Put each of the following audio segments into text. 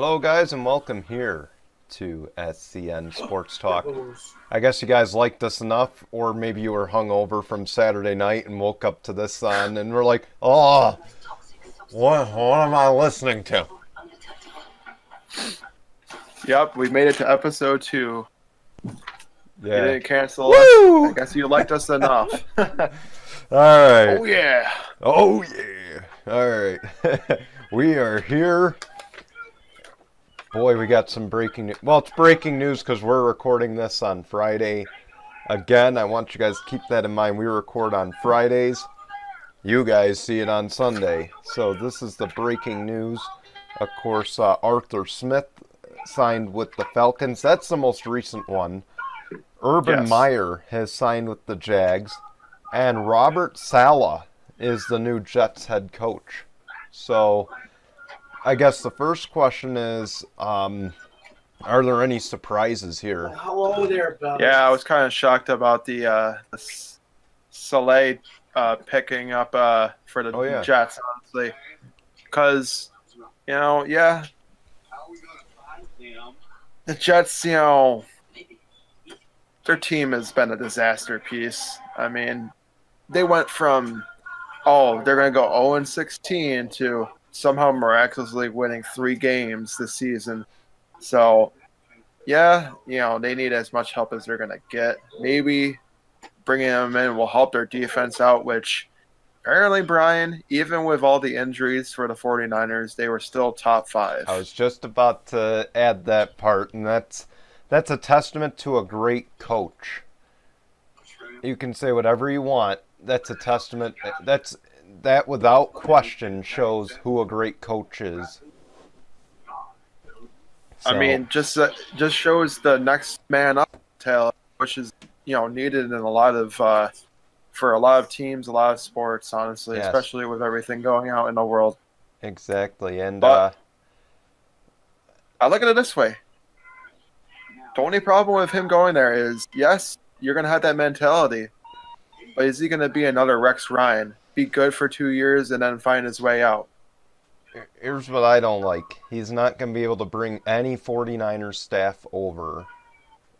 Hello, guys, and welcome here to SCN Sports Talk. I guess you guys liked us enough, or maybe you were hungover from Saturday night and woke up to this on, and we're like, oh, what am I listening to? Yep, we made it to episode 2. You Yeah. didn't cancel Woo! us. I guess you liked us enough. All right. Oh, yeah. Oh, yeah. All right. We are here. Boy, we got some breaking news. Well, it's breaking news because we're recording this on Friday. Again, I want you guys to keep that in mind. We record on Fridays. You guys see it on Sunday. So this is the breaking news. Of course, Arthur Smith signed with the Falcons. That's the most recent one. Urban Meyer has signed with the Jags. And Robert Saleh is the new Jets head coach. So I guess the first question is, are there any surprises here? Hello there, Bill. Yeah, I was kind of shocked about the Saleh picking up for the Jets, honestly. Because, the Jets, their team has been a disaster piece. I mean, they went from, they're going to go 0-16 to somehow miraculously winning 3 games this season. So, they need as much help as they're going to get. Maybe bringing them in will help their defense out, which apparently, Brian, even with all the injuries for the 49ers, they were still top 5. I was just about to add that part, and that's a testament to a great coach. You can say whatever you want. That's a testament. That without question shows who a great coach is. So, I mean, just shows the next man up talent, which is needed in a lot of for a lot of teams, a lot of sports, honestly, especially with everything going out in the world. Exactly, and but I look at it this way: the only problem with him going there is, yes, you're going to have that mentality, but is he going to be another Rex Ryan? Be good for 2 years and then find his way out? Here's what I don't like. He's not going to be able to bring any 49ers staff over,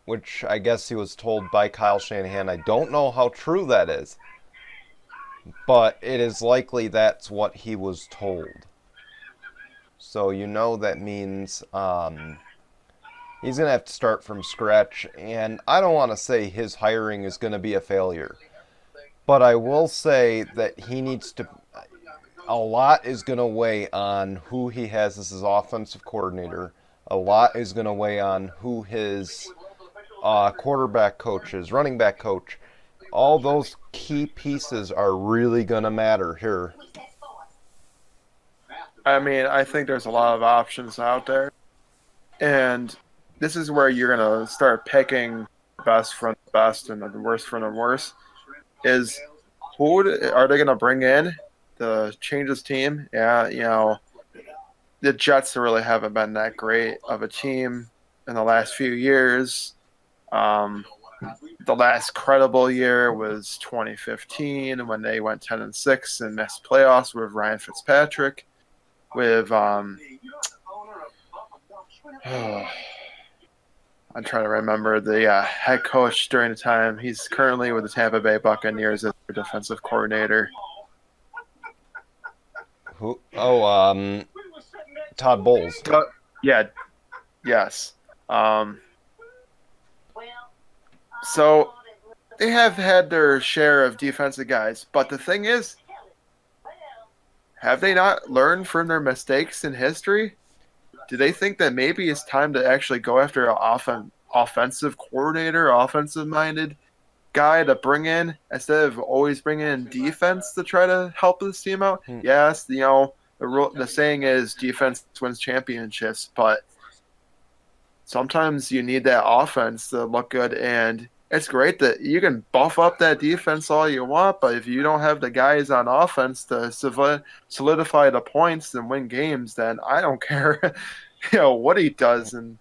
which I guess he was told by Kyle Shanahan. I don't know how true that is, but it is likely that's what he was told. So that means he's going to have to start from scratch, and I don't want to say his hiring is going to be a failure, but I will say that he needs to. A lot is going to weigh on who he has as his offensive coordinator. A lot is going to weigh on who his quarterback coach is, running back coach. All those key pieces are really going to matter here. I mean, I think there's a lot of options out there. And this is where you're going to start picking the best from the best and the worst from the worst. Is who are they going to bring in to change this team? Yeah, the Jets really haven't been that great of a team in the last few years. The last credible year was 2015 when they went 10-6 and missed playoffs with Ryan Fitzpatrick. With I'm trying to remember the head coach during the time. He's currently with the Tampa Bay Buccaneers as their defensive coordinator. Who? Oh, Todd Bowles. Yes. So they have had their share of defensive guys, but the thing is, have they not learned from their mistakes in history? Do they think that maybe it's time to actually go after an offensive coordinator, offensive-minded guy to bring in instead of always bringing in defense to try to help this team out? Yes, the saying is defense wins championships, but sometimes you need that offense to look good, and it's great that you can buff up that defense all you want, but if you don't have the guys on offense to solidify the points and win games, then I don't care what he does and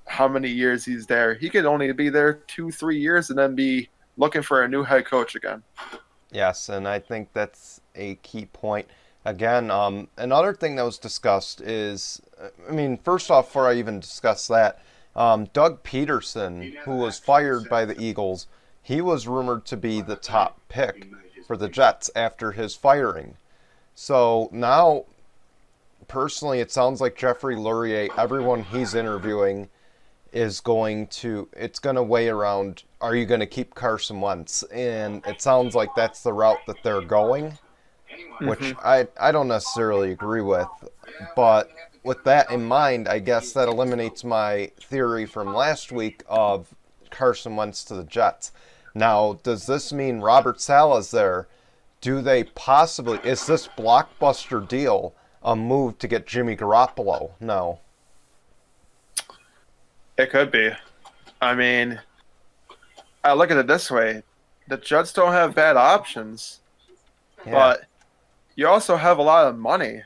how many years he's there. He could only be there 2-3 years and then be looking for a new head coach again. Yes, and I think that's a key point. Again, another thing that was discussed is, I mean, first off, before I even discuss that, Doug Peterson, who was fired by the Eagles, he was rumored to be the top pick for the Jets after his firing. So now, personally, it sounds like Jeffrey Lurie, everyone he's interviewing, it's going to weigh around, are you going to keep Carson Wentz? And it sounds like that's the route that they're going, which I don't necessarily agree with. But with that in mind, I guess that eliminates my theory from last week of Carson Wentz to the Jets. Now, does this mean Robert Saleh's there? Do they possibly, is this blockbuster deal a move to get Jimmy Garoppolo? No. It could be. I mean, I look at it this way. The Jets don't have bad options, but you also have a lot of money.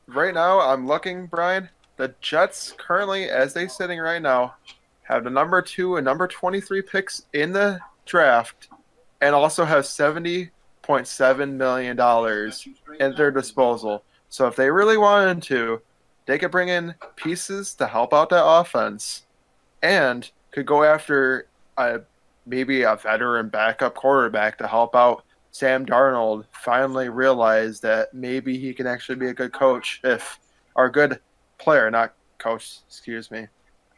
Right now, I'm looking, Brian. The Jets currently, as they're sitting right now, have the number 2 and number 23 picks in the draft and also have $70.7 million at their disposal. So if they really wanted to, they could bring in pieces to help out that offense and could go after maybe a veteran backup quarterback to help out Sam Darnold finally realized that maybe he can actually be a good coach or a good player, not coach, excuse me,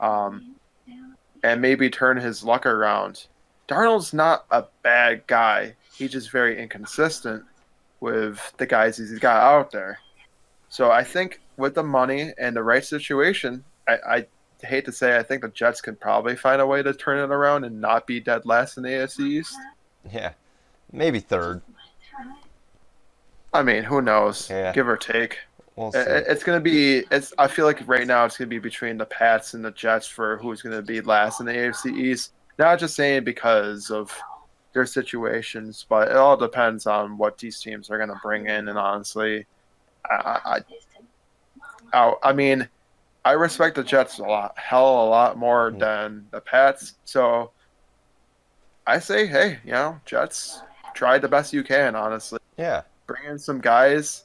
and maybe turn his luck around. Darnold's not a bad guy. He's just very inconsistent with the guys he's got out there. So I think with the money and the right situation, I hate to say I think the Jets can probably find a way to turn it around and not be dead last in the AFC East. Yeah. Maybe third. I mean, who knows? Yeah. Give or take. We'll see. It's going to be – I feel like right now it's going to be between the Pats and the Jets for who's going to be last in the AFC East. Not just saying because of their situations, but it all depends on what these teams are going to bring in. And honestly, I mean, I respect the Jets a lot more than the Pats. So I say, hey, Jets – try the best you can, honestly. Yeah. Bring in some guys.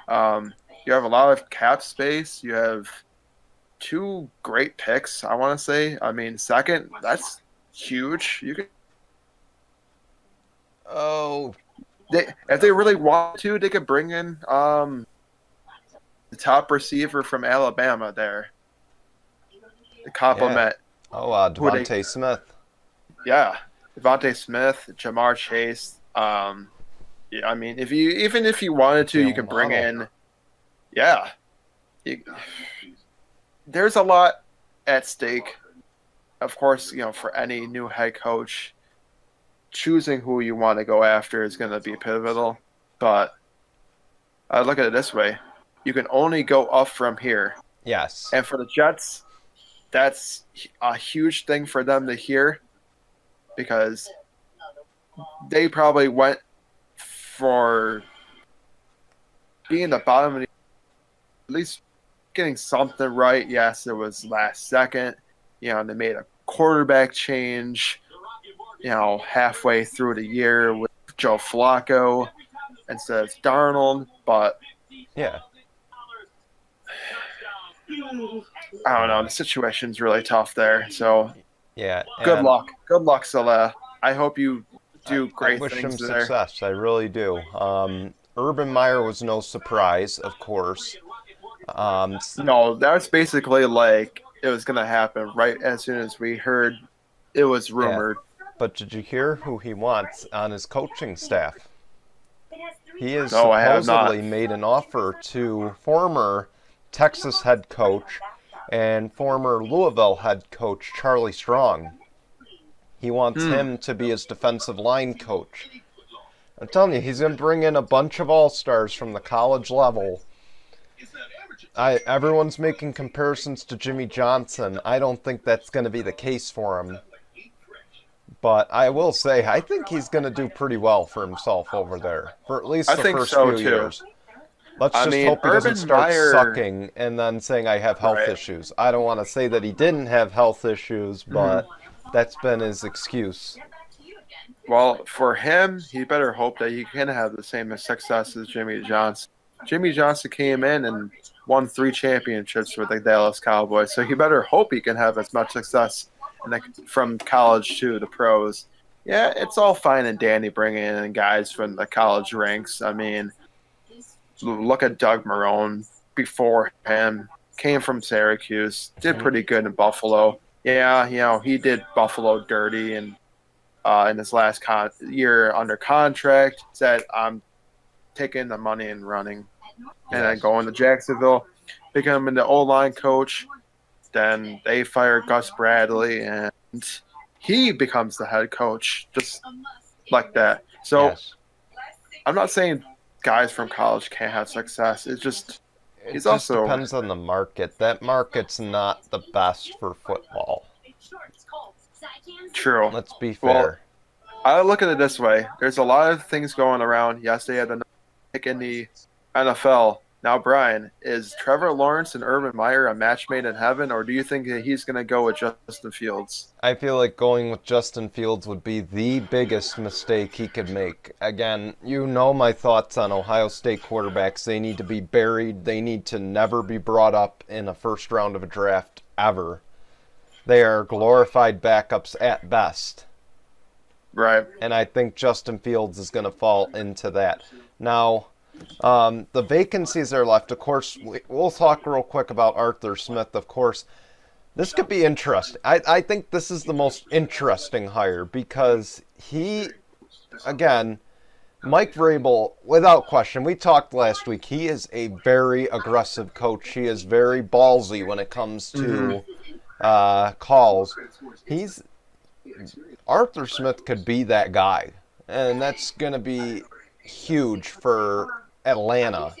You have a lot of cap space. You have 2 great picks, I want to say. I mean, second, that's huge. You could. If they really want to, they could bring in the top receiver from Alabama there. To complement. Yeah. Devontae Smith. Yeah. Devontae Smith, Jamar Chase. I mean, if you wanted to, you could bring in. Yeah. There's a lot at stake. Of course, for any new head coach, choosing who you want to go after is going to be pivotal. But I look at it this way: you can only go up from here. Yes. And for the Jets, that's a huge thing for them to hear. Because they probably went for being the bottom of the, at least getting something right. Yes, it was last second. They made a quarterback change, halfway through the year with Joe Flacco instead of Darnold. But yeah, I don't know. The situation's really tough there. So yeah. Good luck, Saleh. I hope you do great things there. I wish him success. I really do. Urban Meyer was no surprise, of course. No, that's basically like it was going to happen right as soon as we heard it was rumored. Yeah. But did you hear who he wants on his coaching staff? He has I have supposedly not. made an offer to former Texas head coach and former Louisville head coach Charlie Strong. He wants him to be his defensive line coach. I'm telling you, he's going to bring in a bunch of all-stars from the college level. Everyone's making comparisons to Jimmy Johnson. I don't think that's going to be the case for him. But I will say, I think he's going to do pretty well for himself over there, for at least the first few years. Let's just hope he doesn't start sucking and then saying I have health issues. I don't want to say that he didn't have health issues, but that's been his excuse. Well, for him, he better hope that he can have the same success as Jimmy Johnson. Jimmy Johnson came in and won 3 championships with the Dallas Cowboys, so you better hope he can have as much success from college to the pros. Yeah, it's all fine and dandy bringing in guys from the college ranks. I mean, look at Doug Marrone before him. Came from Syracuse, did pretty good in Buffalo. Yeah, he did Buffalo dirty, and in his last year under contract, said, I'm taking the money and running. And then going to Jacksonville, becoming the O-line coach. Then they fire Gus Bradley, and he becomes the head coach, just like that. So I'm not saying guys from college can't have success. It's just it just depends on the market. That market's not the best for football. True. Let's be fair. Well, I look at it this way. There's a lot of things going around. Yes, they had the pick in the NFL. Now, Brian, is Trevor Lawrence and Urban Meyer a match made in heaven, or do you think that he's going to go with Justin Fields? I feel like going with Justin Fields would be the biggest mistake he could make. Again, you know my thoughts on Ohio State quarterbacks. They need to be buried. They need to never be brought up in a first round of a draft ever. They are glorified backups at best. Right. And I think Justin Fields is going to fall into that. Now, the vacancies are left. Of course, we'll talk real quick about Arthur Smith. Of course, this could be interesting. I think this is the most interesting hire because again, Mike Vrabel, without question, we talked last week, he is a very aggressive coach. He is very ballsy when it comes to calls. Arthur Smith could be that guy, and that's going to be huge for Atlanta.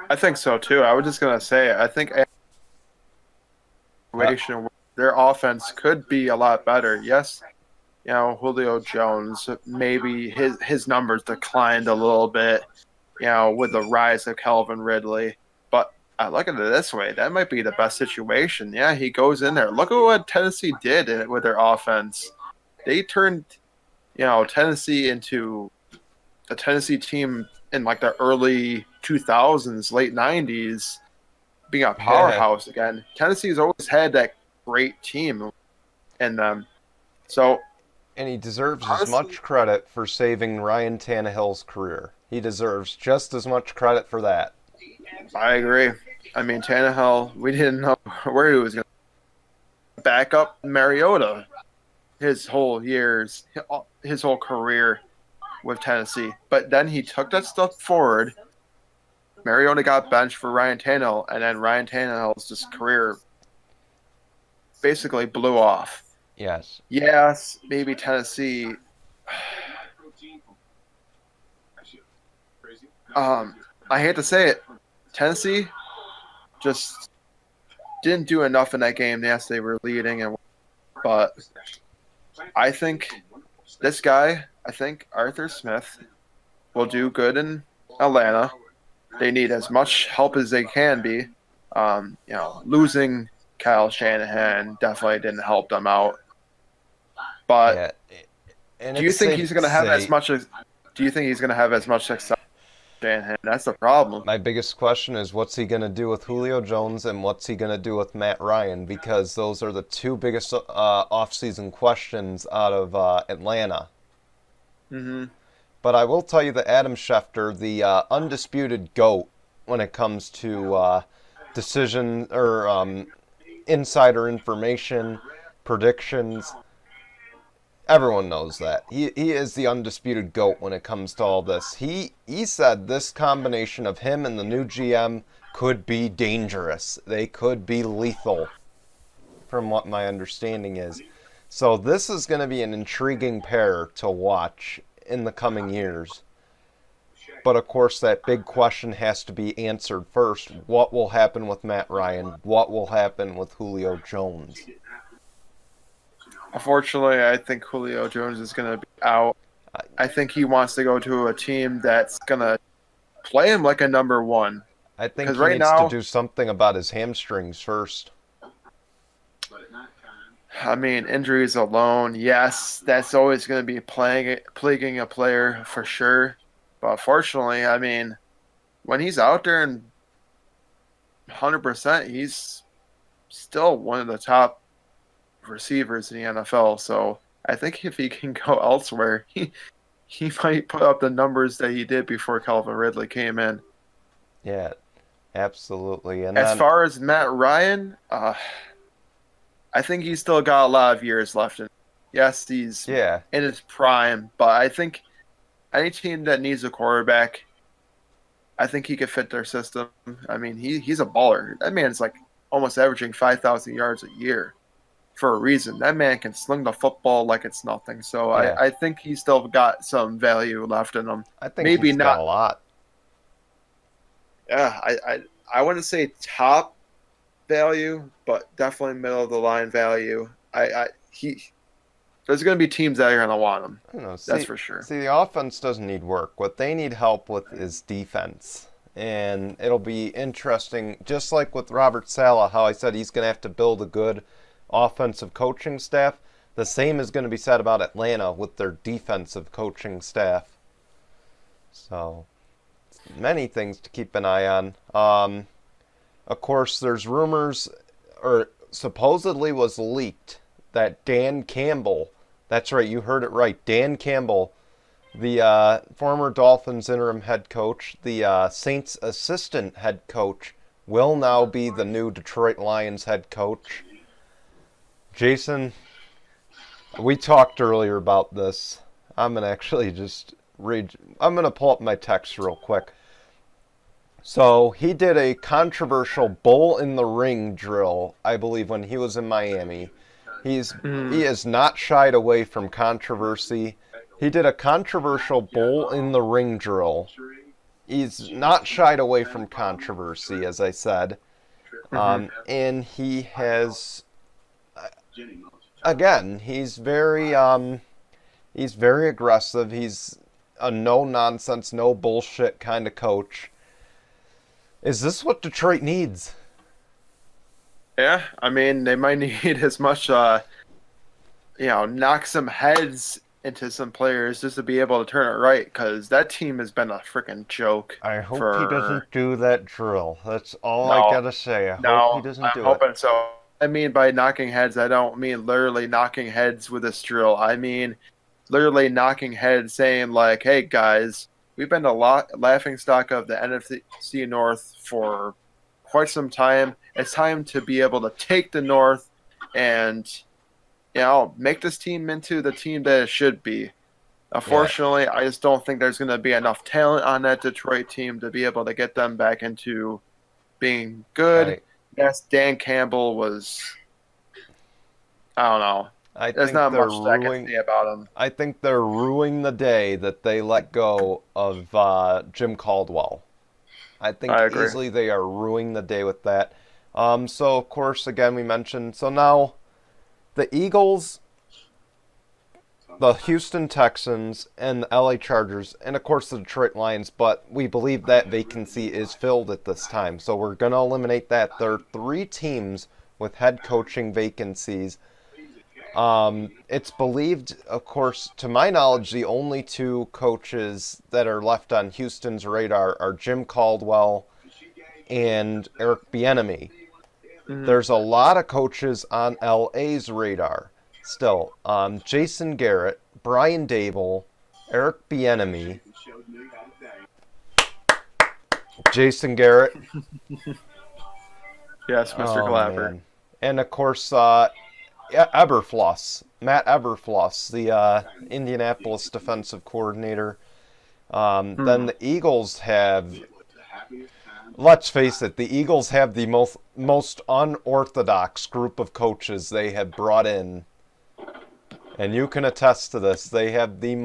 I think so too. I was just gonna say, I think their offense could be a lot better. Yes, Julio Jones, maybe his numbers declined a little bit, with the rise of Calvin Ridley. But I look at it this way: that might be the best situation. Yeah, he goes in there. Look at what Tennessee did with their offense. They turned, Tennessee into a Tennessee team in like the early 2000s, late 90s, being a powerhouse again. Tennessee's always had that great team in them. And he deserves as much credit for saving Ryan Tannehill's career. He deserves just as much credit for that. I agree. I mean, Tannehill, we didn't know where he was going to back up Mariota his whole career with Tennessee. But then he took that stuff forward. Mariota got benched for Ryan Tannehill, and then Ryan Tannehill's just career basically blew off. Yes. Yes, maybe Tennessee. I hate to say it, Tennessee just didn't do enough in that game. Yes, they were leading, but I think this guy, Arthur Smith, will do good in Atlanta. They need as much help as they can be. Losing Kyle Shanahan definitely didn't help them out. But do you think he's going to have as much success as Shanahan? That's the problem. My biggest question is what's he going to do with Julio Jones and what's he going to do with Matt Ryan, because those are the two biggest offseason questions out of Atlanta. Mm-hmm. But I will tell you that Adam Schefter, the undisputed GOAT when it comes to decision or insider information, predictions, everyone knows that. He is the undisputed GOAT when it comes to all this. He said this combination of him and the new GM could be dangerous. They could be lethal, from what my understanding is. So this is going to be an intriguing pair to watch in the coming years. But of course that big question has to be answered first. What will happen with Matt Ryan? What will happen with Julio Jones? Unfortunately, I think Julio Jones is going to be out. I think he wants to go to a team that's going to play him like a number one. I think he needs to do something about his hamstrings first. I mean, injuries alone, yes, that's always going to be plaguing a player for sure. But unfortunately, I mean, when he's out there and 100%, he's still one of the top receivers in the NFL. So I think if he can go elsewhere, he might put up the numbers that he did before Calvin Ridley came in. Yeah, absolutely. And As then, far as Matt Ryan, I think he's still got a lot of years left. Yes, he's yeah, in his prime, but I think any team that needs a quarterback, I think he could fit their system. I mean, he's a baller. That man's like almost averaging 5,000 yards a year for a reason. That man can sling the football like it's nothing. So yeah. I think he's still got some value left in him. I think Maybe he's got a not. lot. Yeah, I wouldn't say top value, but definitely middle of the line value. There's going to be teams that are going to want him. I don't know. That's for sure. See, the offense doesn't need work. What they need help with is defense. And it'll be interesting, just like with Robert Saleh, how I said he's going to have to build a good offensive coaching staff. The same is going to be said about Atlanta with their defensive coaching staff. So, many things to keep an eye on. Of course, there's rumors, or supposedly was leaked, that Dan Campbell, that's right, you heard it right, Dan Campbell, the former Dolphins interim head coach, the Saints assistant head coach, will now be the new Detroit Lions head coach. Jason, we talked earlier about this. I'm going to actually just read, I'm going to pull up my text real quick. So he did a controversial bull in the ring drill, I believe, when he was in Miami. He has not shied away from controversy. He did a controversial bull in the ring drill. He's not shied away from controversy, as I said. And he has, again, he's very aggressive. He's a no-nonsense, no bullshit kind of coach. Is this what Detroit needs? Yeah, I mean, they might need as much, knock some heads into some players just to be able to turn it right, because that team has been a freaking joke. I hope he doesn't do that drill. That's all I gotta say. I No, hope he doesn't do I'm hoping so. I mean, by knocking heads, I don't mean literally knocking heads with this drill. I mean literally knocking heads, saying like, "Hey guys, we've been a laughing stock of the NFC North for quite some time. It's time to be able to take the North and, make this team into the team that it should be." Unfortunately, I just don't think there's going to be enough talent on that Detroit team to be able to get them back into being good. Yes, Dan Campbell was, I don't know. There's not much that I can say about him. I think they're ruining the day that they let go of Jim Caldwell. I think easily they are ruining the day with that. So, of course, again, we mentioned, so now the Eagles, the Houston Texans, and the LA Chargers, and, of course, the Detroit Lions, but we believe that vacancy is filled at this time. So we're going to eliminate that. There are 3 teams with head coaching vacancies. It's believed, of course, to my knowledge, the only 2 coaches that are left on Houston's radar are Jim Caldwell and Eric Bieniemy. There's a lot of coaches on LA's radar still. Jason Garrett, Brian Dable, Eric Bieniemy, Jason Garrett. Yes, Mr. Clapper. Man. And, of course, Eberfluss, Matt Eberfluss, the Indianapolis defensive coordinator. Then the Eagles have, let's face it, the Eagles have the most unorthodox group of coaches they have brought in. And you can attest to this. They have the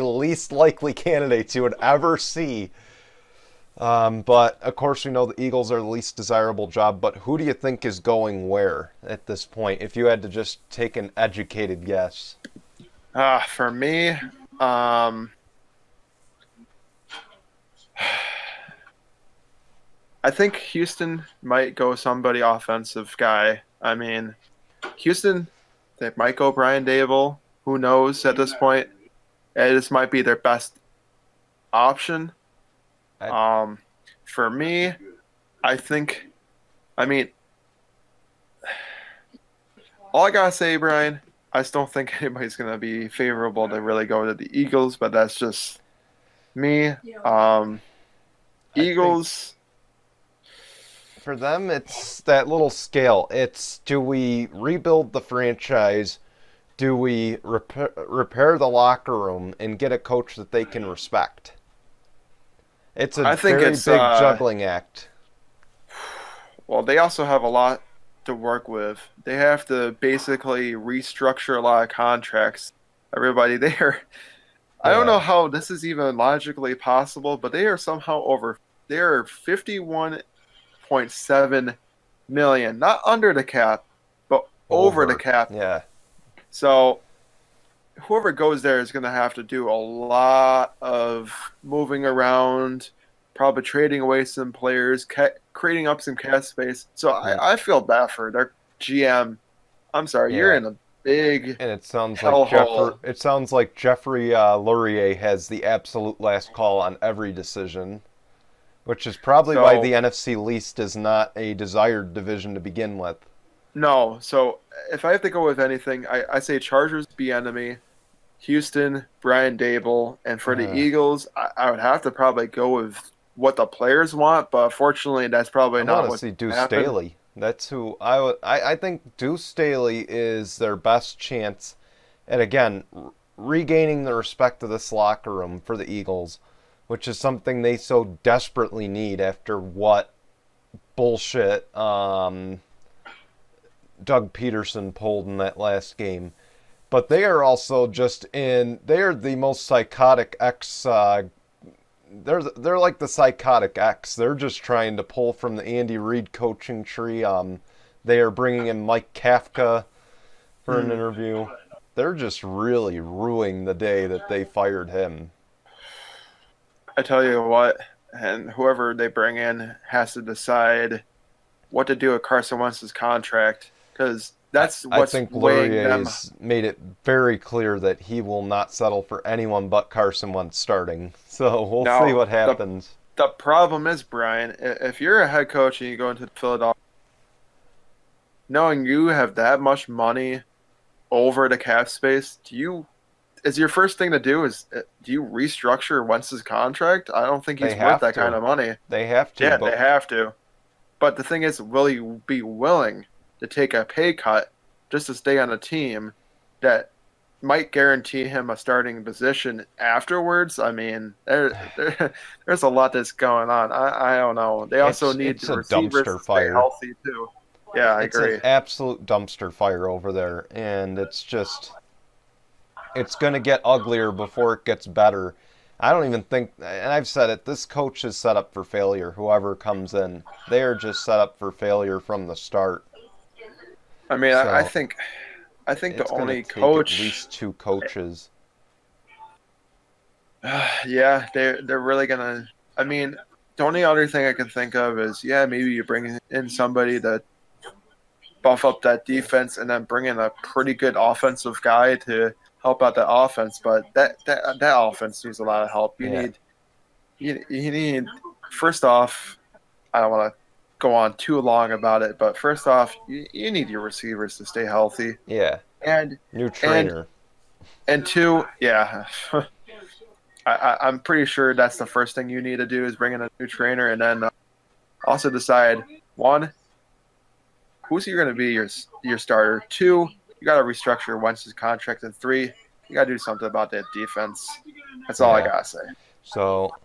least likely candidates you would ever see. But, of course, we know the Eagles are the least desirable job. But who do you think is going where at this point, if you had to just take an educated guess? For me, I think Houston might go somebody offensive guy. I mean, Houston, they might go Brian Dable. Who knows at this point? This might be their best option. I, For me, I think, I mean, all I gotta say, Brian, I just don't think anybody's gonna be favorable to really go to the Eagles, but that's just me. Um, I think Eagles, for them, it's that little scale. It's, do we rebuild the franchise? Do we repair the locker room and get a coach that they can respect? It's a I think very it's big juggling act. well, they also have a lot to work with. They have to basically restructure a lot of contracts. Everybody there, I don't know Yeah. how this is even logically possible, but they are somehow over. They are 51.7 million, not under the cap, but over the Over. cap. Yeah. So whoever goes there is going to have to do a lot of moving around, probably trading away some players, creating up some cap space. So Mm, I feel bad for their GM. I'm sorry, you're yeah. in a big And hellhole. It sounds like Jeffrey Laurier has the absolute last call on every decision, which is probably why the So NFC least is not a desired division to begin with. no, so if I have to go with anything, I say Chargers be enemy, Houston, Brian Dable, and for the Uh, Eagles, I would have to probably go with what the players want, but fortunately, that's probably I want not to what's see going to Deuce happen. Staley. That's who I would. I think Deuce Staley is their best chance at, again, regaining the respect of this locker room for the Eagles, which is something they so desperately need after what bullshit Doug Peterson pulled in that last game. But they are also just in. They are the most psychotic ex. They're like the psychotic X. They're just trying to pull from the Andy Reid coaching tree. They are bringing in Mike Kafka for an Hmm. interview. They're just really ruining the day that they fired him. I tell you what, and whoever they bring in has to decide what to do with Carson Wentz's contract because that's I what's think weighing them. Laurier's made it very clear that he will not settle for anyone but Carson Wentz starting. So we'll see Now, what happens. the problem is, Brian, if you're a head coach and you go into Philadelphia, knowing you have that much money over the cap space, do you is your first thing to do is do you restructure Wentz's contract? I don't think They he's worth have that kind to. of money. They have to, Yeah, but they have to. But the thing is, will you be willing to take a pay cut just to stay on a team that might guarantee him a starting position afterwards? I mean, there's a lot that's going on. I don't know. They also need it's the a receivers dumpster to stay fire. healthy too. Yeah, I It's an agree. absolute dumpster fire over there, and it's going to get uglier before it gets better. I don't even think, and I've said it, this coach is set up for failure. Whoever comes in, they are just set up for failure from the start. I mean, So I think the it's going to only take at coach, least two coaches. yeah, they're really gonna. I mean, the only other thing I can think of is yeah, maybe you bring in somebody to buff up that defense and then bring in a pretty good offensive guy to help out the offense. But that offense needs a lot of help. Yeah, You need first off, I don't want to go on too long about it, but first off, you need your receivers to stay healthy, yeah. and New and trainer. and two, yeah. I'm pretty sure that's the first thing you need to do is bring in a new trainer, and then also decide one, who's going to be your starter. Two, you got to restructure Wentz's contract, and three, you got to do something about that defense. That's all I Yeah. gotta say. So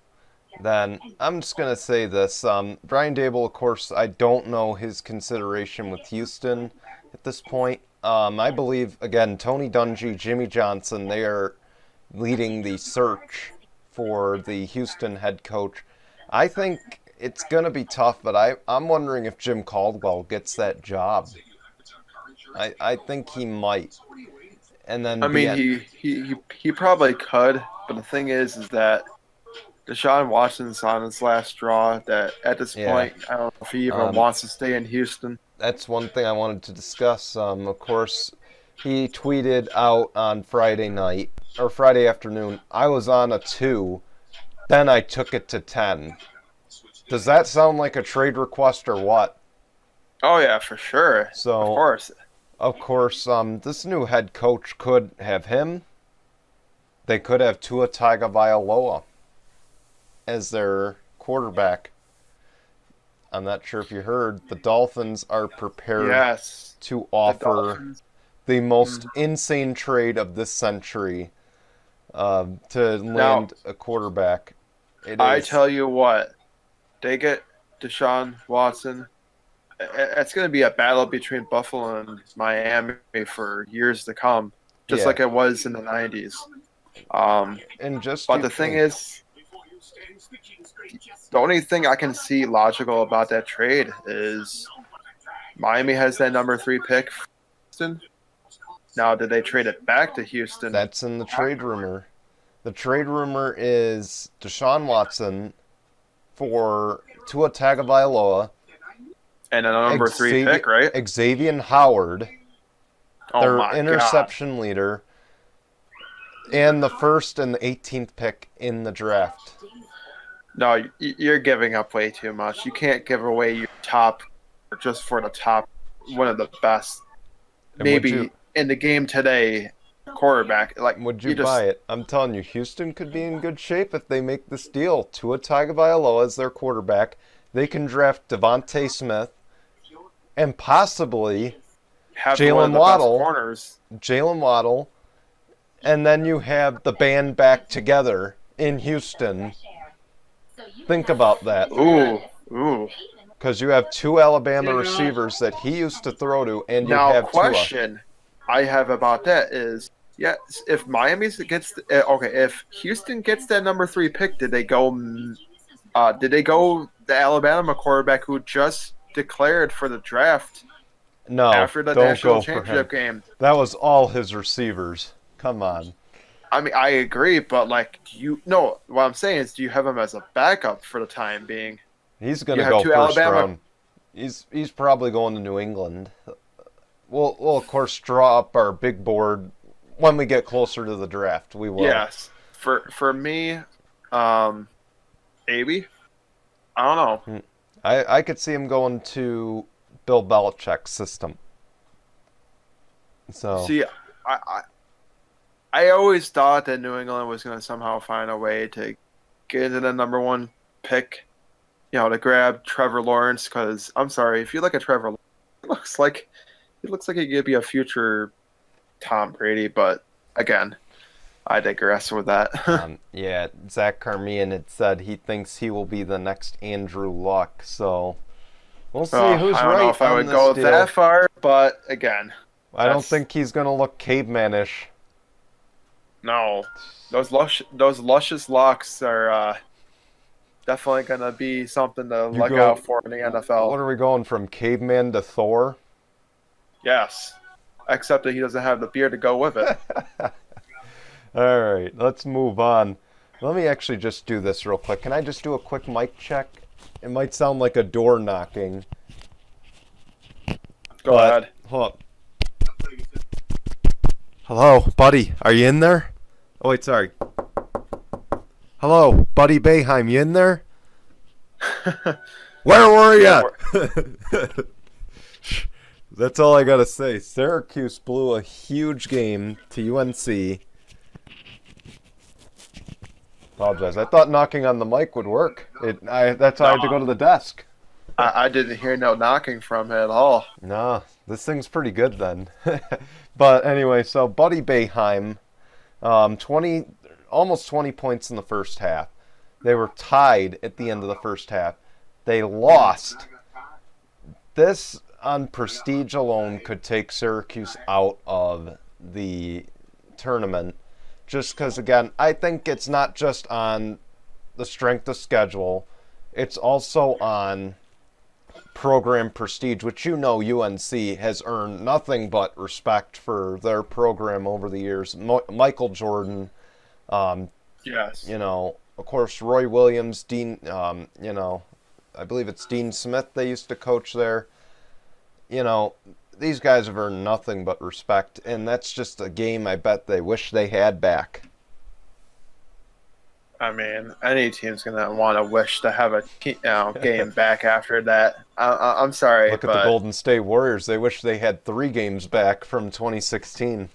then I'm just gonna say this. Brian Dable, of course, I don't know his consideration with Houston at this point. I believe again Tony Dungy, Jimmy Johnson, they are leading the search for the Houston head coach. I think it's gonna be tough, but I'm wondering if Jim Caldwell gets that job. I think he might, and then I be mean, at he probably could, but the thing is that Deshaun Watson's on his last straw. That at this yeah. point, I don't know if he even Um, wants to stay in Houston. that's one thing I wanted to discuss. Of course, he tweeted out on Friday night or Friday afternoon, I was on a 2, then I took it to 10. Does that sound like a trade request or what? Oh yeah, for sure. Of So, course. of course, this new head coach could have him. They could have Tua Tagovailoa as their quarterback. I'm not sure if you heard, the Dolphins are prepared Yes. to The offer Dolphins. the most Mhm. insane trade of this century to Now, land a quarterback. It I is. tell you what, they get Deshaun Watson. It's going to be a battle between Buffalo and Miami for years to come, just Yeah. like it was in the 90s. Um, And just but you the thing think, is, the only thing I can see logical about that trade is Miami has that number 3 pick. Houston. Now, did they trade it back to Houston? that's in the trade rumor. The trade rumor is Deshaun Watson for Tua Tagovailoa, And a number 3 pick, right? Xavier Howard, Oh their my God. interception leader, and the first and the 18th pick in the draft. No, you're giving up way too much. You can't give away your top just for the top, one of the best, And maybe in the game today, quarterback. Like, would you you just buy it? I'm telling you, Houston could be in good shape if they make this deal. Tua Tagovailoa as their quarterback. They can draft Devontae Smith and possibly have one of the best corners. Jalen Waddle, and then you have the band back together in Houston. Think about that. Ooh. Because you have 2 Alabama receivers that he used to throw to, and you Now, have Tua. question I have about that is, yes, if if Houston gets that number 3 pick, did they go the Alabama quarterback who just declared for the draft No, after the don't national go for him. championship game? That was all his receivers. Come on. I mean, I agree, but like, what I'm saying is, do you have him as a backup for the time being? He's going to You have go 2 first Alabama. round. He's probably going to New England. We'll of course draw up our big board when we get closer to the draft. We will. Yes, for me, maybe. I don't know. I could see him going to Bill Belichick's system. So See, I always thought that New England was going to somehow find a way to get into the number 1 pick, to grab Trevor Lawrence. Because I'm sorry, if you look at Trevor, it looks like he could be a future Tom Brady. But again, I digress with that. yeah, Zach Carmian had said he thinks he will be the next Andrew Luck. So we'll see who's I don't right know if I on would this go deal. that far, but again, I don't think he's going to look cavemanish. no. Those luscious locks are definitely going to be something to look out for in the NFL. What are we going from, caveman to Thor? Yes, except that he doesn't have the beard to go with it. All right, let's move on. Let me actually just do this real quick. Can I just do a quick mic check? It might sound like a door knocking. Go ahead. Hold up. Hello, buddy. Are you in there? Oh, wait, sorry. Hello, Buddy Boeheim. You in there? Where were you? That's all I gotta say. Syracuse blew a huge game to UNC. Apologize. I thought knocking on the mic would work. That's why I had to go to the desk. I didn't hear no knocking from it at all. Nah, this thing's pretty good then. But anyway, so Buddy Boeheim, almost 20 points in the first half. They were tied at the end of the first half. They lost. This, on prestige alone, could take Syracuse out of the tournament. Just because, again, I think it's not just on the strength of schedule. It's also on program prestige, which UNC has earned nothing but respect for their program over the years. Michael Jordan, Yes. Of course, Roy Williams, Dean, I believe it's Dean Smith they used to coach there. These guys have earned nothing but respect, and that's just a game I bet they wish they had back. I mean, any team's gonna want to wish to have a game back after that. I'm sorry, Look at the but Golden State Warriors. They wish they had 3 games back from 2016.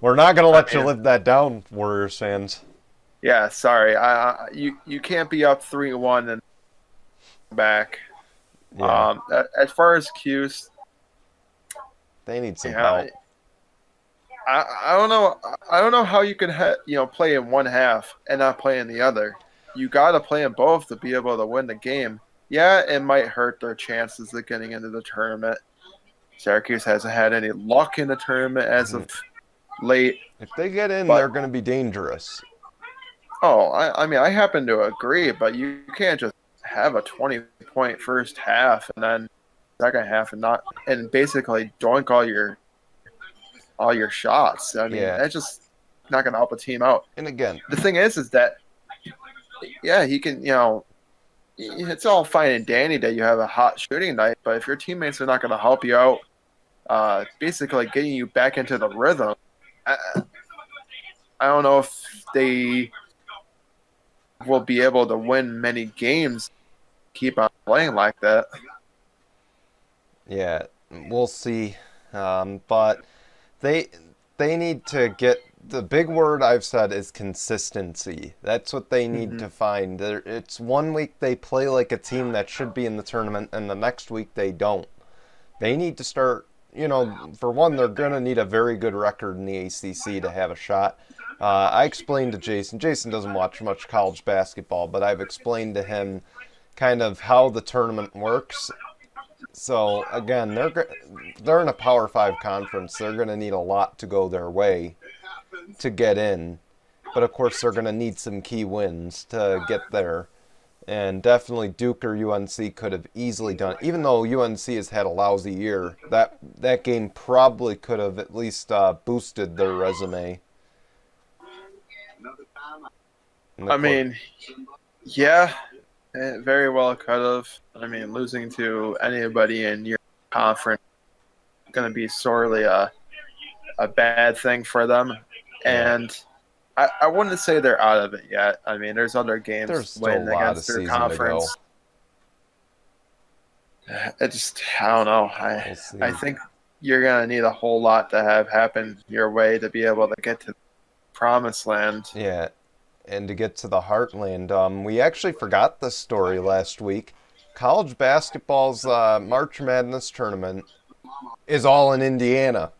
We're not going to let you mean, live that down, Warriors fans. yeah, sorry. You can't be up 3-1 and back. Yeah, As far as Q's, they need some yeah, help. I don't know. I don't know how you can play in one half and not play in the other. You got to play in both to be able to win the game. Yeah, it might hurt their chances of getting into the tournament. Syracuse hasn't had any luck in the tournament as of late. If they get in, But they're going to be dangerous. I mean, I happen to agree, but you can't just have a 20-point first half and then second half and basically doink all your shots. I mean, Yeah, that's just not going to help a team out. and again, The thing is that yeah, he can. It's all fine and dandy that you have a hot shooting night, but if your teammates are not going to help you out, basically getting you back into the rhythm, I, I don't know if they will be able to win many games. Keep on playing like that. yeah, we'll see. But they they need to get the big word I've said is consistency. That's what they need Hmm. to find. It's one week they play like a team that should be in the tournament, and the next week they don't. They need to start. For one, they're going to need a very good record in the ACC to have a shot. I explained to Jason. Jason doesn't watch much college basketball, but I've explained to him kind of how the tournament works. So again, they're in a Power Five conference. They're going to need a lot to go their way to get in, but of course they're going to need some key wins to get there. And definitely Duke or UNC could have easily done it. Even though UNC has had a lousy year, that game probably could have at least boosted their resume. And I of course, mean, yeah, it very well could have. I mean, losing to anybody in your conference is going to be sorely a bad thing for them. yeah, And I wouldn't say they're out of it yet. I mean, there's other games there's to still a win lot of against their season to go. conference. I don't know. We'll I see. think you're gonna need a whole lot to have happen your way to be able to get to the promised land. Yeah, and to get to the heartland, we actually forgot this story last week. College basketball's March Madness tournament is all in Indiana,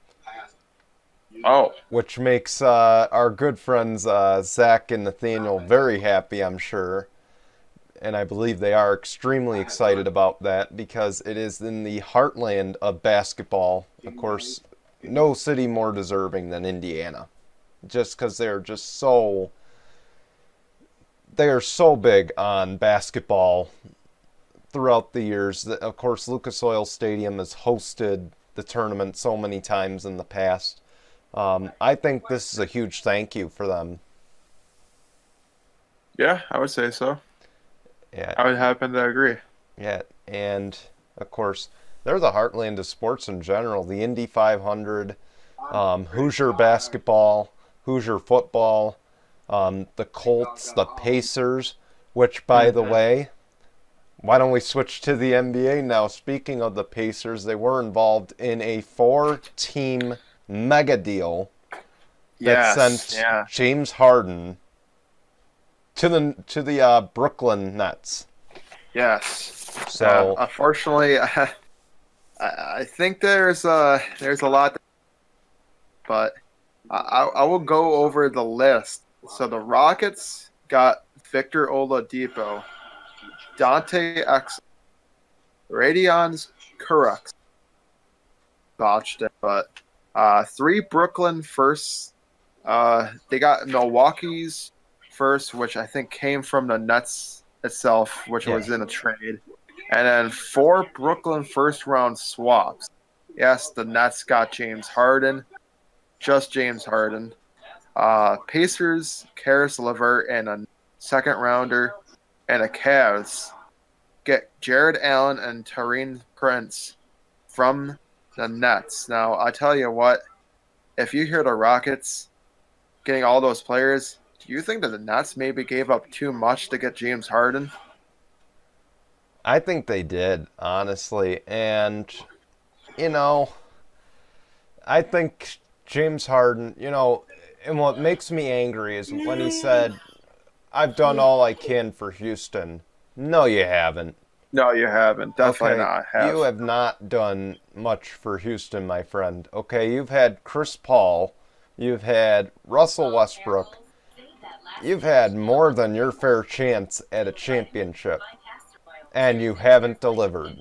Oh, which makes our good friends Zach and Nathaniel very happy, I'm sure. And I believe they are extremely excited about that because it is in the heartland of basketball. Of course, no city more deserving than Indiana, just because they are so big on basketball throughout the years. Of course, Lucas Oil Stadium has hosted the tournament so many times in the past. I think this is a huge thank you for them. yeah, I would say so. Yeah, I would happen to agree. yeah, and of course, they're the heartland of sports in general. The Indy 500, Hoosier basketball, Hoosier football, the Colts, the Pacers, which, by the Hmm. way, why don't we switch to the NBA now? Speaking of the Pacers, they were involved in a 4-team mega deal that Yes, sent yeah, James Harden to the Brooklyn Nets. yes. So Unfortunately, I think there's a lot, but I will go over the list. So the Rockets got Victor Oladipo, Dante X, Radion's Kurux, botched it, but three Brooklyn firsts. They got Milwaukee's first, which I think came from the Nets itself, which yeah, was in a trade, and then four Brooklyn first round swaps. Yes, the Nets got James Harden, just James Harden. Pacers, Karis LeVert, and a second rounder, and the Cavs get Jared Allen and Taurean Prince from the Nets. Now, I tell you what, if you hear the Rockets, getting all those players, do you think that the Nets maybe gave up too much to get James Harden? I think they did, honestly. And, you know, I think James Harden, and what makes me angry is when he said, I've done all I can for Houston. No, you haven't. No, you haven't. Definitely Okay, not. you Have. have not done much for Houston, my friend. Okay, you've had Chris Paul, you've had Russell Westbrook, you've had more than your fair chance at a championship, and you haven't delivered.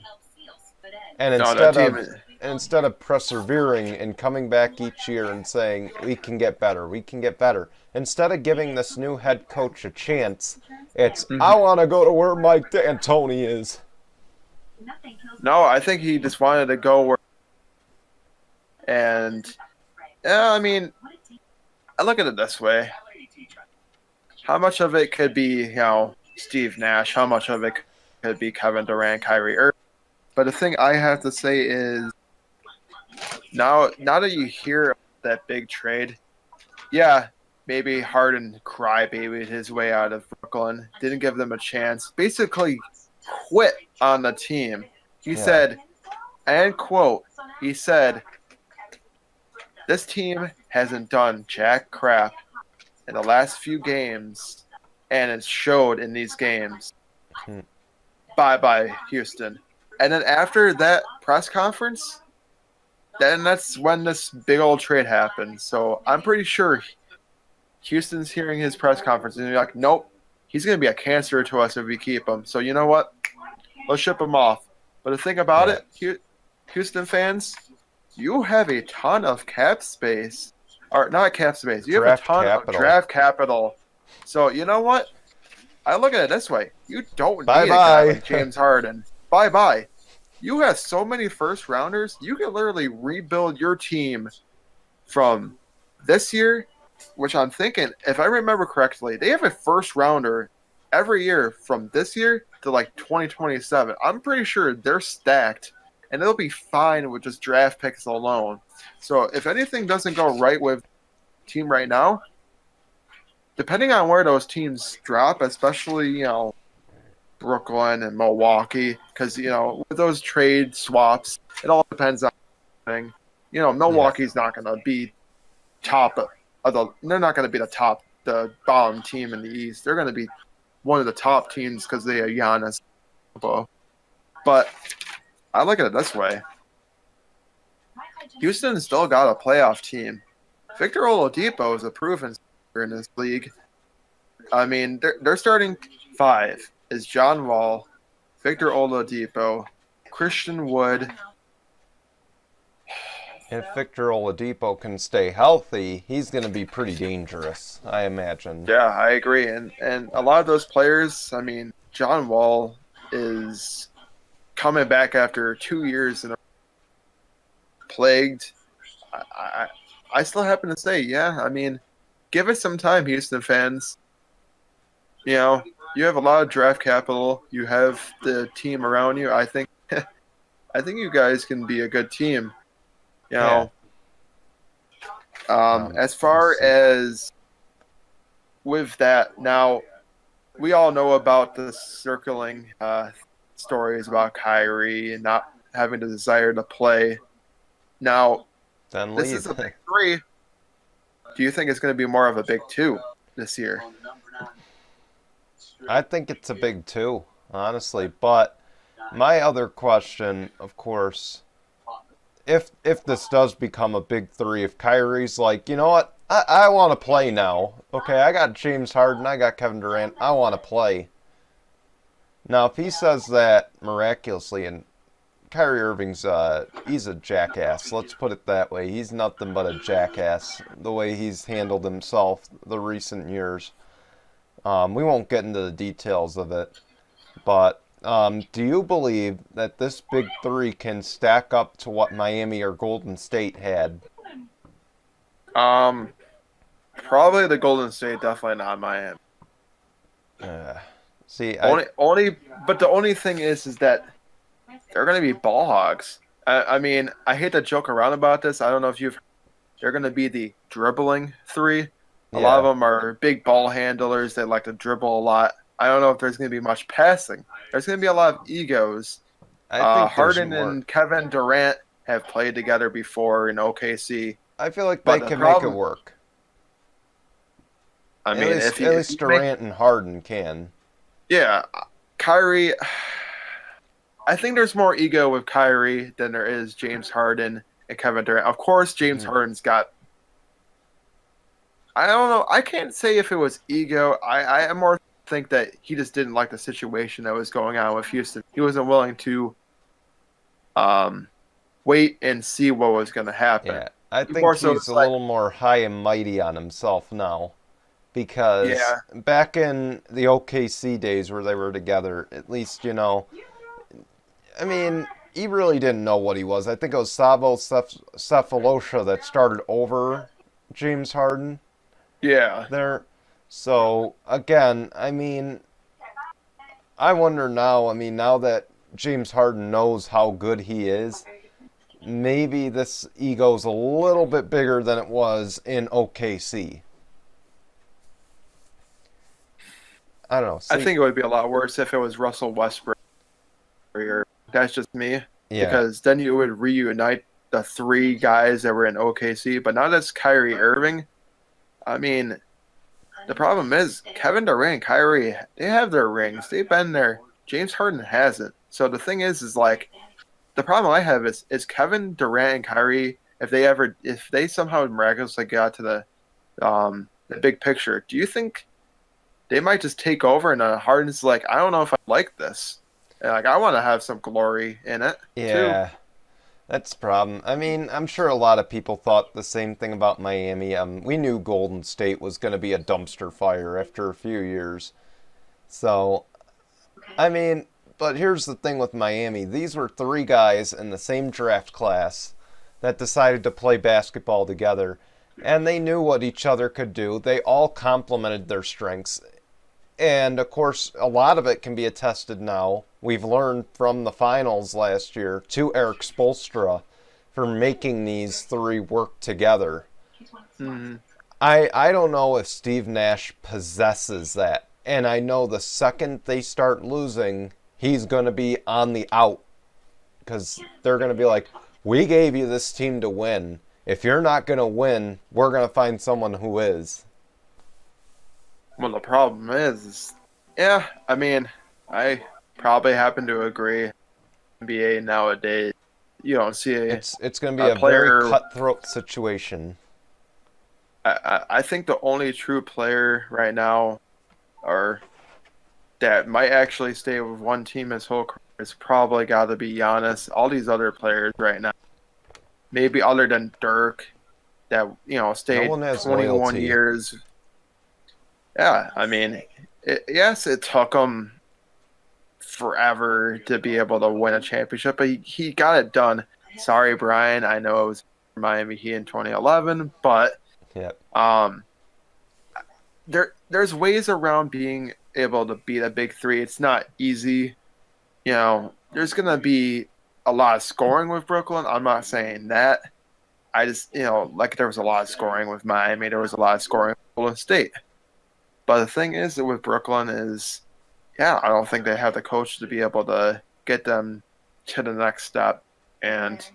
And No, that instead team. of instead of persevering and coming back each year and saying we can get better, we can get better, instead of giving this new head coach a chance, it's I Mhm. want to go to where Mike D'Antoni is. No, I think he just wanted to go where. And yeah, I mean, I look at it this way: how much of it could be, Steve Nash? How much of it could be Kevin Durant, Kyrie Irving? But the thing I have to say is, now that you hear that big trade, yeah, maybe Harden crybabied his way out of Brooklyn, didn't give them a chance, basically quit on the team. He Yeah, said, and quote, he said, this team hasn't done jack crap in the last few games, and it showed in these games. Hmm. Bye bye, Houston. And then after that press conference, then that's when this big old trade happened. So I'm pretty sure Houston's hearing his press conference and they're like, nope, he's going to be a cancer to us if we keep him. So you know what? Let's ship him off. But the thing about yeah. it, Houston fans, you have a ton of cap space. Or not cap space. You have a Draft ton of capital. draft capital. So you know what? I look at it this way. You don't Bye need a guy bye. like James Harden. Bye bye. You have so many first rounders. You can literally rebuild your team from this year, which I'm thinking, if I remember correctly, they have a first rounder every year from this year to like 2027. I'm pretty sure they're stacked and they'll be fine with just draft picks alone. So if anything doesn't go right with the team right now, depending on where those teams drop, especially, Brooklyn and Milwaukee, because, with those trade swaps, it all depends on thing. Yeah, Milwaukee's not going to be top of the. They're not going to be the bottom team in the East. They're going to be one of the top teams because they have Giannis. But I look at it this way: Houston still got a playoff team. Victor Oladipo is a proven in this league. I mean, they're starting five is John Wall, Victor Oladipo, Christian Wood. if Victor Oladipo can stay healthy, he's going to be pretty dangerous, I imagine. Yeah, I agree. And a lot of those players, I mean, John Wall is coming back after 2 years and plagued. I, I still happen to say, yeah, I mean, give it some time, Houston fans. You have a lot of draft capital. You have the team around you. I think I think you guys can be a good team. You Yeah. know, as We'll far see. as with that, now we all know about the circling stories about Kyrie and not having the desire to play. Now, Then this is leave. a big three. Do you think it's going to be more of a big two this year? I think it's a big two, honestly. But my other question, of course, if this does become a big three, if Kyrie's like, you know what, I want to play now. Okay, I got James Harden, I got Kevin Durant, I want to play. Now, if he says that miraculously, and Kyrie Irving's, he's a jackass. Let's put it that way. He's nothing but a jackass. The way he's handled himself the recent years. We won't get into the details of it, but do you believe that this big three can stack up to what Miami or Golden State had? Um, Probably the Golden State, definitely not Miami. Uh, see, But the only thing is that they're going to be ball hogs. I mean, I hate to joke around about this. I don't know if you've. They're going to be the dribbling three. A lot of Yeah, them are big ball handlers. They like to dribble a lot. I don't know if there's going to be much passing. There's going to be a lot of egos. I think there's Harden more. and Kevin Durant have played together before in OKC, I feel like but they the can make it problem, work. I At mean, least, at if least you make, Durant and Harden can. yeah, Kyrie, I think there's more ego with Kyrie than there is James Harden and Kevin Durant. Of course, James Mm, Harden's got. I don't know. I can't say if it was ego. I more think that he just didn't like the situation that was going on with Houston. He wasn't willing to um, wait and see what was going to happen. yeah, I He think more so he's it's a like, little more high and mighty on himself now. Because yeah, back in the OKC days where they were together, at least, I mean, he really didn't know what he was. I think it was Savo Cephalosha that started over James Harden yeah. there. So, again, I mean, I wonder now, now that James Harden knows how good he is, maybe this ego's a little bit bigger than it was in OKC. I don't know. I See, think it would be a lot worse if it was Russell Westbrook. That's just me, yeah, because then you would reunite the three guys that were in OKC. But now that's Kyrie Irving. I mean, the problem is Kevin Durant and Kyrie, they have their rings. They've been there. James Harden hasn't. So the thing is like the problem I have is Kevin Durant and Kyrie, if they somehow miraculously got to the big picture, do you think they might just take over and Harden's like, I don't know if I like this. And like I want to have some glory in it too. yeah. That's the problem. I mean, I'm sure a lot of people thought the same thing about Miami. We knew Golden State was going to be a dumpster fire after a few years. So, I mean, but here's the thing with Miami. These were three guys in the same draft class that decided to play basketball together, and they knew what each other could do. They all complemented their strengths. And of course, a lot of it can be attested now. We've learned from the finals last year to Eric Spoelstra for making these three work together. Mm-hmm. I don't know if Steve Nash possesses that. And I know the second they start losing, he's going to be on the out. Because they're going to be like, we gave you this team to win. If you're not going to win, we're going to find someone who is. Well, the problem is, yeah, I mean, I probably happen to agree. NBA nowadays, you don't see It's going to be a a very player. cutthroat situation. I think the only true player right now, or that might actually stay with one team his whole career, is probably got to be Giannis. All these other players right now, maybe other than Dirk, that No stayed one has 21 loyalty. years. Yeah, I mean, yes, it took him forever to be able to win a championship, but he got it done. Sorry, Brian. I know it was Miami Heat in 2011, but Yep. um, there's ways around being able to beat a big three. It's not easy. There's gonna be a lot of scoring with Brooklyn. I'm not saying that. I just, like there was a lot of scoring with Miami. There was a lot of scoring with Golden State. But the thing is that with Brooklyn is, yeah, I don't think they have the coach to be able to get them to the next step. And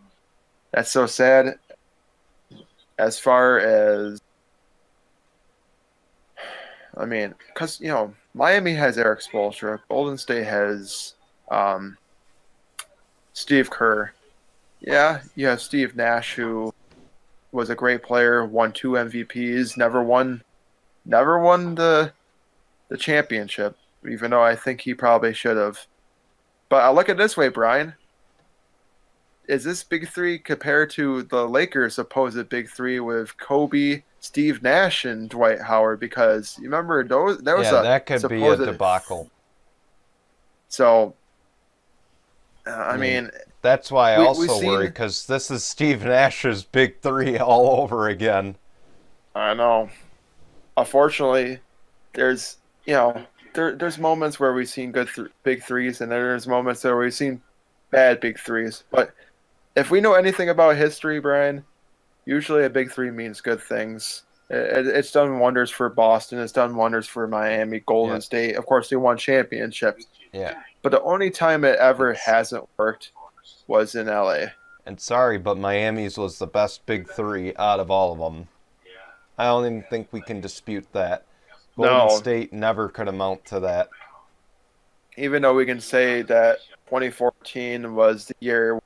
that's so sad. As far as, I mean, because, Miami has Eric Spoelstra. Golden State has Steve Kerr. Yeah, you have Steve Nash, who was a great player, won 2 MVPs, never won the championship, even though I think he probably should have. But I look at it this way, Brian. Is this big three compared to the Lakers' supposed big three with Kobe, Steve Nash, and Dwight Howard? Because you remember those that was Yeah, a that could be a supposed. debacle. So I I mean, mean, that's why I we've also worry seen. because this is Steve Nash's big three all over again. I know. Unfortunately, there's there's moments where we've seen good big threes, and then there's moments where we've seen bad big threes. But if we know anything about history, Brian, usually a big three means good things. It's done wonders for Boston. It's done wonders for Miami, Golden Yeah, State. Of course, they won championships. yeah. But the only time it ever It's hasn't worked was in LA. and sorry, but Miami's was the best big three out of all of them. I don't even think we can dispute that. Golden No, State never could amount to that. even though we can say that 2014 was the year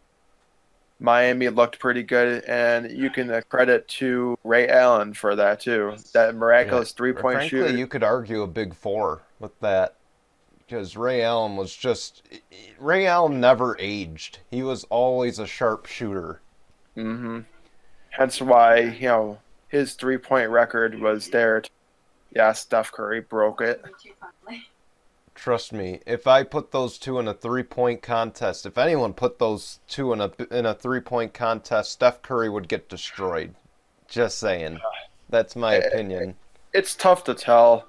Miami looked pretty good, and you can credit to Ray Allen for that too. That Yeah. miraculous Or three-point frankly, shooter. you could argue a big four with that because Ray Allen was just Ray Allen never aged. He was always a sharp shooter. hmm Hence why his three-point record was there. Yeah, Steph Curry broke it. Trust me, if I put those two in a three-point contest, if anyone put those two in a three-point contest, Steph Curry would get destroyed. Just saying. That's my opinion. It's tough to tell.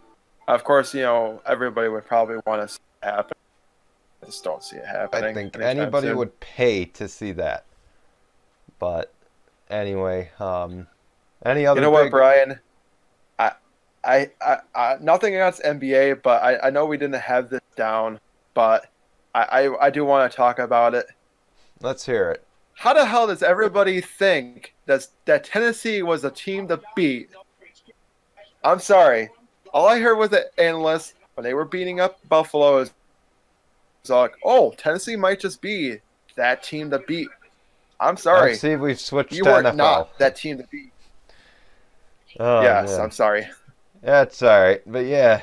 Of course, everybody would probably want to see it happen. I just don't see it I happening think anytime anybody soon. would pay to see that. But anyway, any You other know what, big? Brian? I, nothing against NBA, but I know we didn't have this down, but I do want to talk about it. Let's hear it. How the hell does everybody think that Tennessee was a team to beat? I'm sorry. All I heard was the analysts when they were beating up Buffalo is like, oh, Tennessee might just be that team to beat. I'm I sorry. see we've switched You to were NFL. not that team to beat. Oh Yes, I'm man, sorry. that's all right. But yeah,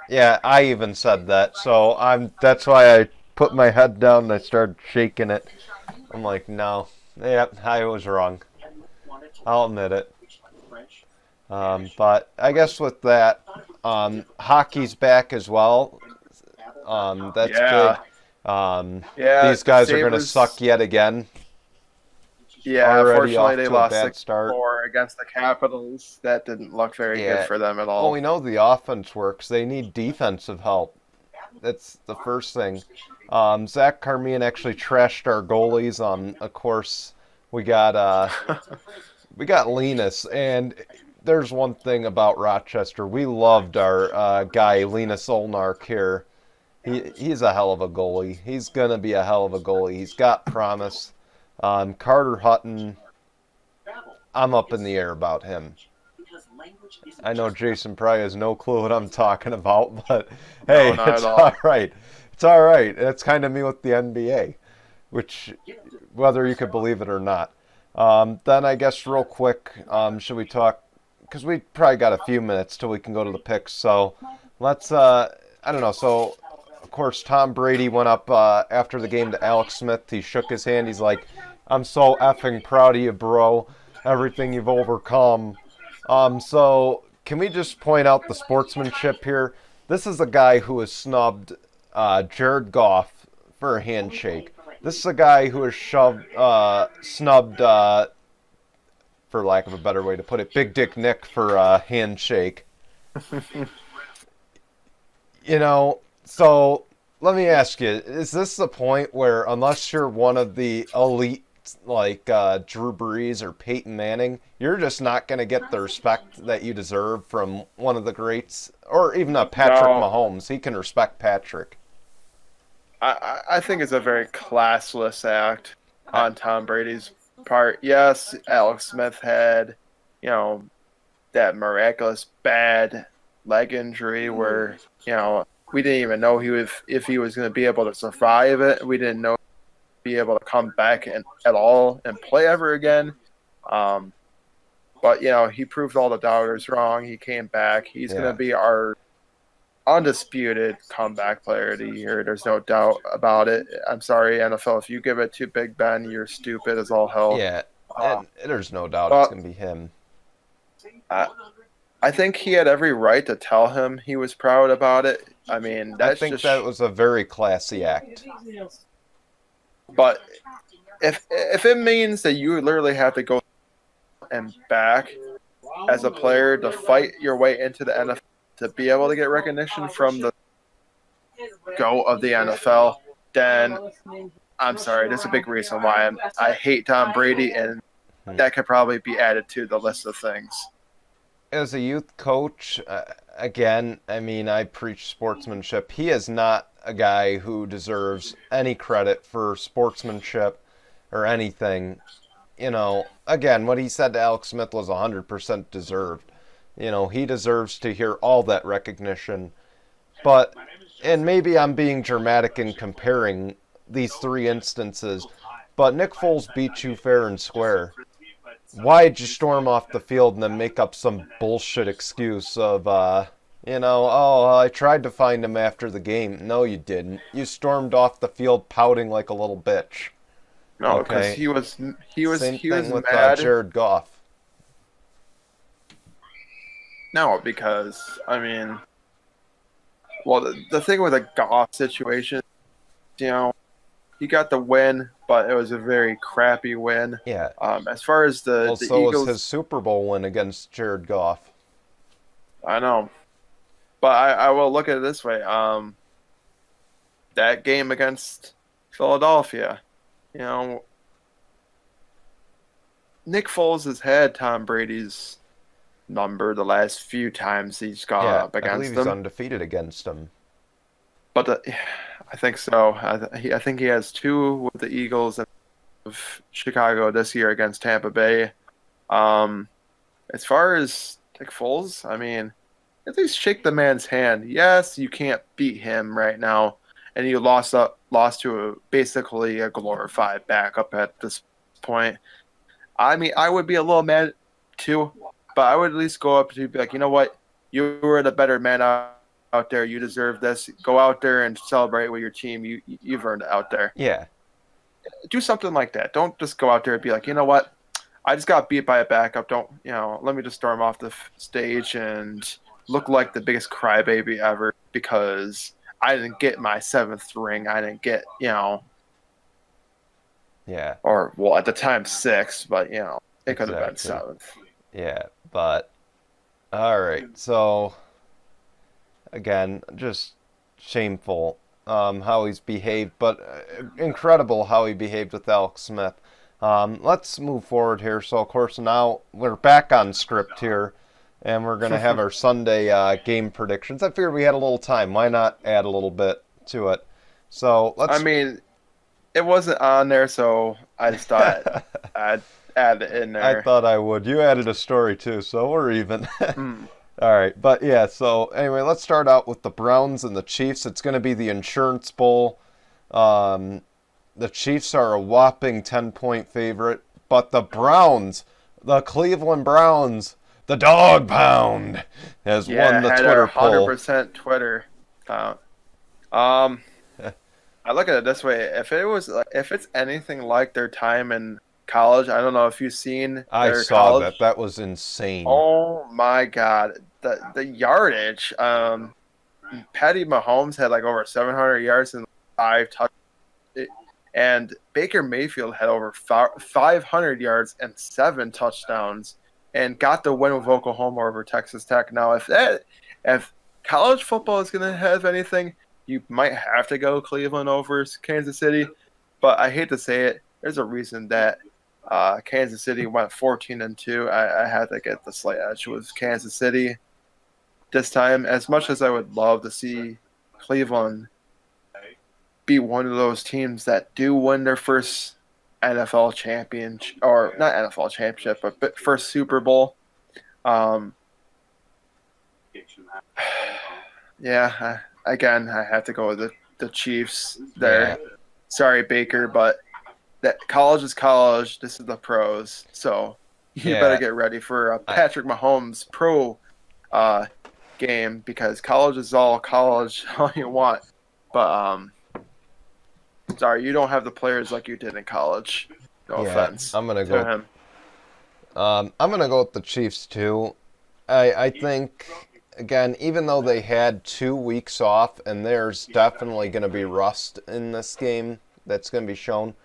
yeah, I even said that. So That's why I put my head down and I started shaking it. I'm like, no, yeah, I was wrong. I'll admit it. But I guess with that, hockey's back as well. That's good. Yeah. Yeah, These the guys are going to Sabres. suck yet again. Yeah, Already unfortunately, off they to a lost bad start. 6-4 against the Capitals. That didn't look very good Yeah. for them at Well, we all. know the offense works. They need defensive help. That's the first thing. Zach Carmian actually trashed our goalies. Of course, we got Linus, and there's one thing about Rochester. We loved our guy Linus Olnark here. He's a hell of a goalie. He's gonna be a hell of a goalie. He's got promise. Carter Hutton, I'm up in the air about him. I know Jason probably has no clue what I'm talking about, but No, hey, not at it's all all. right. It's all right. That's kind of me with the NBA, which, whether you could believe it or not. Then I guess real quick, should we talk? Because we probably got a few minutes till we can go to the picks. So let's. I don't know. So of course Tom Brady went up after the game to Alex Smith. He shook his hand. He's like, "I'm so effing proud of you, bro. Everything you've overcome." So can we just point out the sportsmanship here? This is a guy who has snubbed Jared Goff for a handshake. This is a guy who has snubbed, for lack of a better way to put it, Big Dick Nick for a handshake. So let me ask you: is this the point where, unless you're one of the elite, like Drew Brees or Peyton Manning, you're just not going to get the respect that you deserve from one of the greats, or even a Patrick No, Mahomes? He can respect Patrick. I think it's a very classless act I, on Tom Brady's part. Yes, Alex Smith had, you know, that miraculous bad leg injury where, we didn't even know if he was going to be able to survive it. We didn't know be able to come back at all and play ever again. Um, but he proved all the doubters wrong. He came back. He's going to yeah, be our undisputed comeback player of the year. There's no doubt about it. I'm sorry, NFL, if you give it to Big Ben, you're stupid as all hell. yeah, Uh, and there's no doubt it's but going to be him. I, I think he had every right to tell him he was proud about it. I mean, I that's think just. that was a very classy act. But if it means that you literally have to go and back as a player to fight your way into the NFL to be able to get recognition from the go of the NFL, then I'm sorry. There's a big reason why I hate Tom Brady, and that could probably be added to the list of things. As a youth coach, again, I mean, I preach sportsmanship. He is not a guy who deserves any credit for sportsmanship or anything. Again, what he said to Alex Smith was 100% deserved. He deserves to hear all that recognition. But, and maybe I'm being dramatic in comparing these three instances, but Nick Foles beat you fair and square. Why'd you storm off the field and then make up some bullshit excuse of, I tried to find him after the game. No, you didn't. You stormed off the field pouting like a little bitch. No, because Okay. he was Same he thing was with mad. Jared Goff. No, because I mean, well, the thing with the Goff situation, he got the win, but it was a very crappy win. Yeah. As far as the Also, Eagles, was his Super Bowl win against Jared Goff. I know, but I will look at it this way. That game against Philadelphia, Nick Foles has had Tom Brady's number the last few times he's gone up I against believe he's him. undefeated against him. But I think so. I think he has 2 with the Eagles and of Chicago this year against Tampa Bay. As far as Nick Foles, I mean, at least shake the man's hand. Yes, you can't beat him right now, and you lost to basically a glorified backup at this point. I mean, I would be a little mad too, but I would at least go up to be like, you know what, you were the better man out there. You deserve this. Go out there and celebrate with your team. You've earned it out there. Yeah. Do something like that. Don't just go out there and be like, you know what, I just got beat by a backup. Don't, let me just storm off the stage and look like the biggest crybaby ever because I didn't get my 7th ring. I didn't get, Yeah. or, well, at the time 6, but, it could have been Exactly. 7th. Yeah, but all right. So again, just shameful how he's behaved, but incredible how he behaved with Alex Smith. Let's move forward here. So of course now we're back on script here, and we're gonna have our Sunday game predictions. I figured we had a little time. Why not add a little bit to it? So let's. I mean, it wasn't on there, so I just thought I'd add it in there. I thought I would. You added a story too, so we're even. Mm. All right, but yeah, so anyway, let's start out with the Browns and the Chiefs. It's going to be the Insurance Bowl. The Chiefs are a whopping 10-point favorite, but the Browns, the Cleveland Browns, the Dog Pound, has won the had Twitter our poll. 100% Twitter count. I look at it this way: if it's anything like their time in college, I don't know if you've seen I their saw college. that. That was insane. Oh my God, the yardage. Patty Mahomes had like over 700 yards and 5 touchdowns, and Baker Mayfield had over 500 yards and 7 touchdowns, and got the win with Oklahoma over Texas Tech. Now, if college football is going to have anything, you might have to go Cleveland over Kansas City, but I hate to say it, there's a reason that Kansas City went 14-2. I had to get the slight edge with Kansas City this time. As much as I would love to see Cleveland be one of those teams that do win their first NFL championship, or not NFL championship, but first Super Bowl. Yeah, again, I have to go with the Chiefs there. Yeah. Sorry, Baker, but that college is college. This is the pros, so you Yeah. better get ready for a Patrick Mahomes pro game, because college is all college, all you want. But sorry, you don't have the players like you did in college. No Yeah, offense I'm gonna to go. him. I'm gonna go with the Chiefs too. I think, again, even though they had 2 weeks off, and there's definitely gonna be rust in this game that's gonna be shown.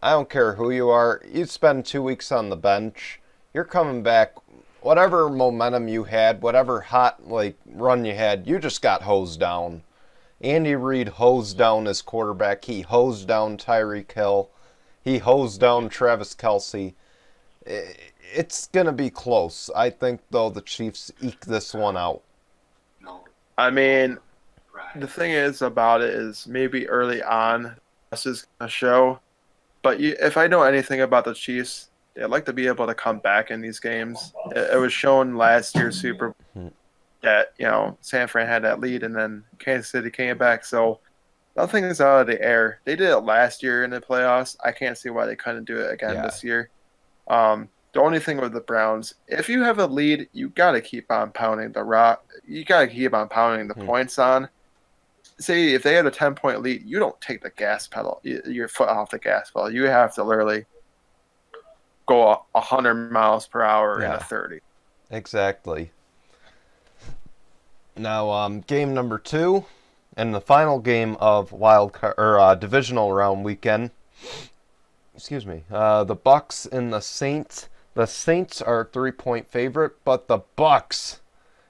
I don't care who you are. You spend 2 weeks on the bench, you're coming back. Whatever momentum you had, whatever hot run you had, you just got hosed down. Andy Reid hosed down his quarterback. He hosed down Tyreek Hill. He hosed down Travis Kelce. It's going to be close. I think, though, the Chiefs eke this one out. I mean, the thing is about it is maybe early on, this is going to show. But if I know anything about the Chiefs, they like to be able to come back in these games. It was shown last year's Super Bowl that, San Fran had that lead and then Kansas City came back. So nothing is out of the air. They did it last year in the playoffs. I can't see why they couldn't do it again this year. The only thing with the Browns, if you have a lead, you got to keep on pounding the rock. You got to keep on pounding the points on. Say if they had a 10-point lead, you don't take the gas pedal, your foot off the gas pedal. You have to literally go 100 miles per hour in a 30. Exactly. Now, game number 2, and the final game of divisional round weekend. Excuse me. The Bucks and the Saints. The Saints are a 3-point favorite, but the Bucks,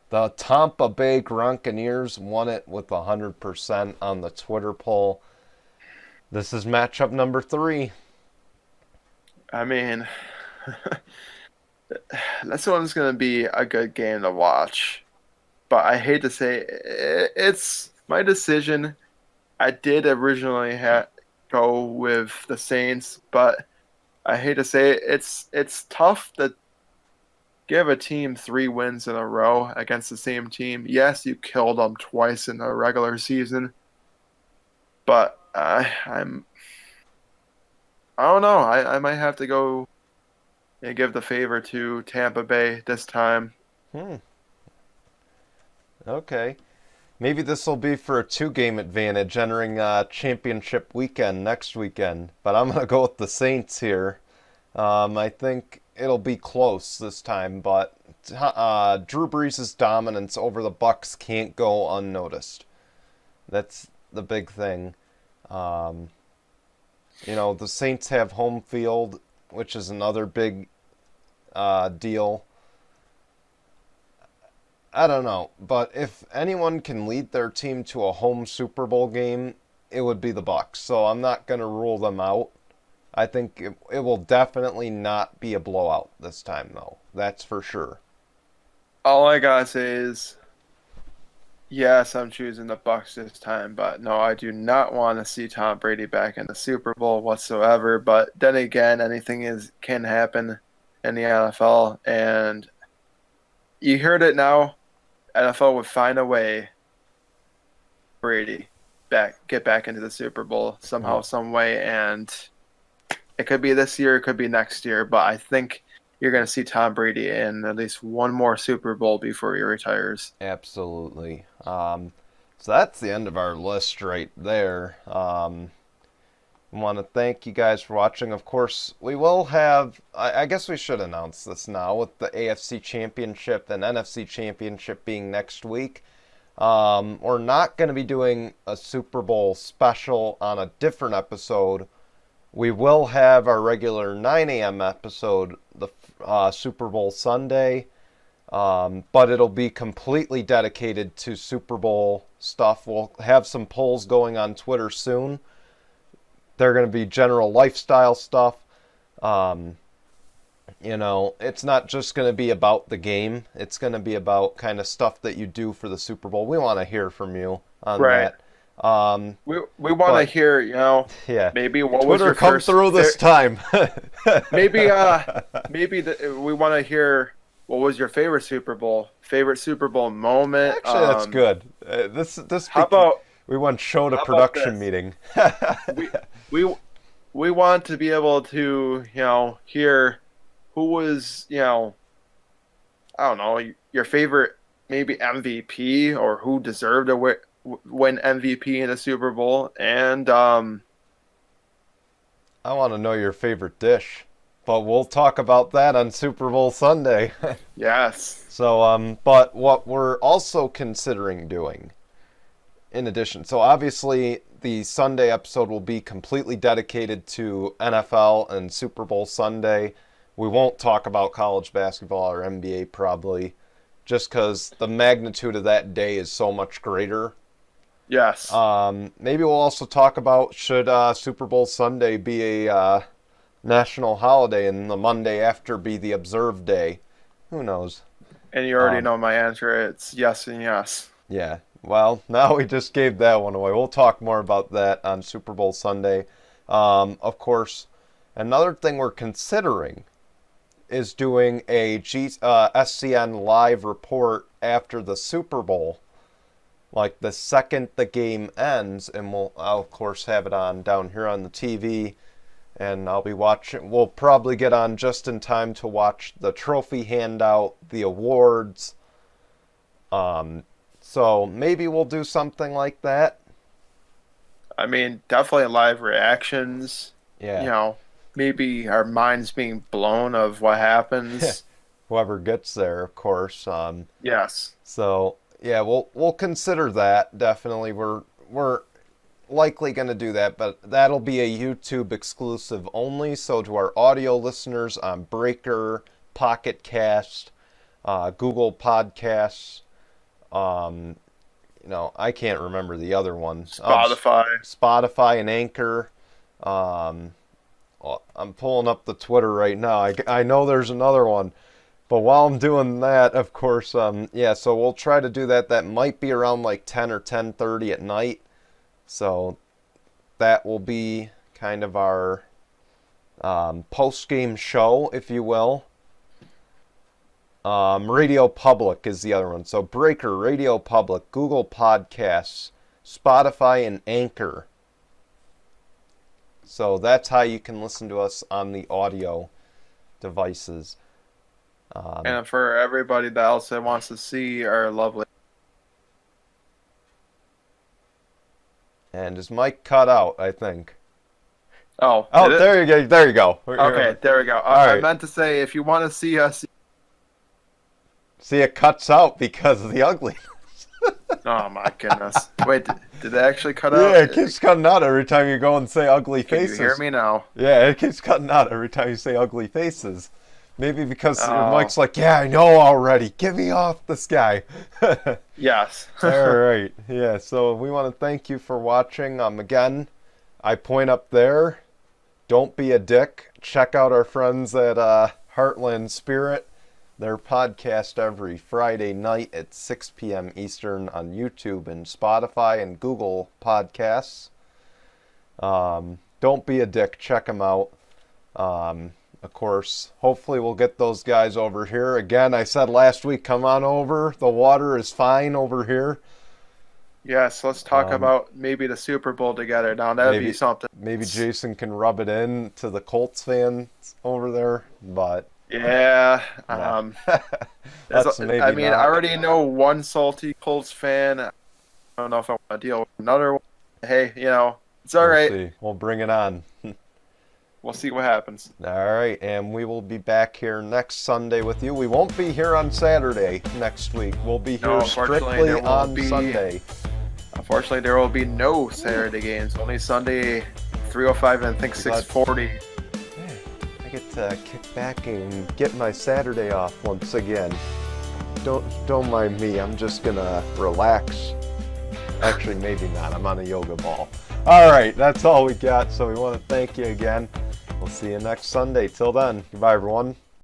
the Tampa Bay Gronkaneers, won it with 100% on the Twitter poll. This is matchup number 3. I mean, this one's going to be a good game to watch. But I hate to say it's my decision. I did originally go with the Saints, but I hate to say it's tough to give a team 3 wins in a row against the same team. Yes, you killed them twice in the regular season, but I don't know. I might have to go and give the favor to Tampa Bay this time. Okay. Maybe this will be for a 2-game advantage entering championship weekend next weekend. But I'm going to go with the Saints here. I think it'll be close this time, but Drew Brees' dominance over the Bucks can't go unnoticed. That's the big thing. The Saints have home field, which is another big deal. I don't know, but if anyone can lead their team to a home Super Bowl game, it would be the Bucks. So I'm not going to rule them out. I think it will definitely not be a blowout this time, though. That's for sure. All I gotta say is, yes, I'm choosing the Bucks this time, but no, I do not want to see Tom Brady back in the Super Bowl whatsoever. But then again, anything can happen in the NFL, and you heard it now. NFL would find a way Brady get back into the Super Bowl somehow, some way, and it could be this year, it could be next year, but I think you're going to see Tom Brady in at least one more Super Bowl before he retires. Absolutely. So that's the end of our list right there. I want to thank you guys for watching. Of course, we will have, I guess we should announce this now, with the AFC Championship and NFC Championship being next week. We're not going to be doing a Super Bowl special on a different episode. We will have our regular 9 a.m. episode, the Super Bowl Sunday, but it'll be completely dedicated to Super Bowl stuff. We'll have some polls going on Twitter soon. They're going to be general lifestyle stuff. It's not just going to be about the game. It's going to be about kind of stuff that you do for the Super Bowl. We want to hear from you on that. We want to hear, maybe what Twitter was your come first through this time. maybe we want to hear what was your favorite Super Bowl moment. Actually, that's good. How about we want show to production meeting. we want to be able to hear who was I don't know, your favorite maybe MVP, or who deserved to win MVP in a Super Bowl, and I want to know your favorite dish, but we'll talk about that on Super Bowl Sunday. Yes. So, but what we're also considering doing, in addition, so obviously the Sunday episode will be completely dedicated to NFL and Super Bowl Sunday. We won't talk about college basketball or NBA probably, just because the magnitude of that day is so much greater. Yes. Maybe we'll also talk about, should Super Bowl Sunday be a national holiday and the Monday after be the observed day. Who knows? And you already know my answer. It's yes and yes. Yeah. Well, now we just gave that one away. We'll talk more about that on Super Bowl Sunday. Of course, another thing we're considering is doing a SCN live report after the Super Bowl, like the second the game ends, and I'll of course have it on down here on the TV, and I'll be watching. We'll probably get on just in time to watch the trophy handout, the awards. So maybe we'll do something like that. I mean, definitely live reactions. Yeah. You know, maybe our minds being blown of what happens. Whoever gets there, of course. Yes. So yeah, we'll consider that definitely. We're likely going to do that, but that'll be a YouTube exclusive only. So to our audio listeners on Breaker, Pocket Cast, Google Podcasts, I can't remember the other one. Spotify and Anchor. I'm pulling up the Twitter right now. I know there's another one. But while I'm doing that, of course, so we'll try to do that. That might be around like 10 or 10:30 at night. So that will be kind of our post-game show, if you will. Radio Public is the other one. So Breaker, Radio Public, Google Podcasts, Spotify, and Anchor. So that's how you can listen to us on the audio devices. And for everybody else that wants to see our lovely... And his mic cut out, I think. Oh, there you go. There you go. Okay, there we go. Right. I meant to say, if you want to see us... See, it cuts out because of the ugly. Oh my goodness! Wait, did it actually cut out? Yeah, it keeps cutting out every time you go and say ugly faces. Can you hear me now? Yeah, it keeps cutting out every time you say ugly faces. Maybe because your mic's like, yeah, I know already. Get me off this guy. Yes. All right. Yeah. So we want to thank you for watching. Again, I point up there. Don't be a dick. Check out our friends at Heartland Spirit. Their podcast every Friday night at 6 p.m. Eastern on YouTube and Spotify and Google Podcasts. Don't be a dick. Check them out. Of course, hopefully we'll get those guys over here. Again, I said last week, come on over. The water is fine over here. Yes, let's talk about maybe the Super Bowl together. Now, that would be something. Maybe Jason can rub it in to the Colts fans over there, but... Yeah. That's maybe I mean, not. I already know one salty Colts fan. I don't know if I want to deal with another one. Hey, it's all right. See. We'll bring it on. We'll see what happens. All right, and we will be back here next Sunday with you. We won't be here on Saturday next week. We'll be here strictly on Sunday. Unfortunately, there will be no Saturday games. Only Sunday, 3:05 and I think 6:40. I get to kick back and get my Saturday off once again. Don't mind me. I'm just gonna relax. Actually, maybe not. I'm on a yoga ball. All right, that's all we got. So we want to thank you again. We'll see you next Sunday. Till then, goodbye, everyone.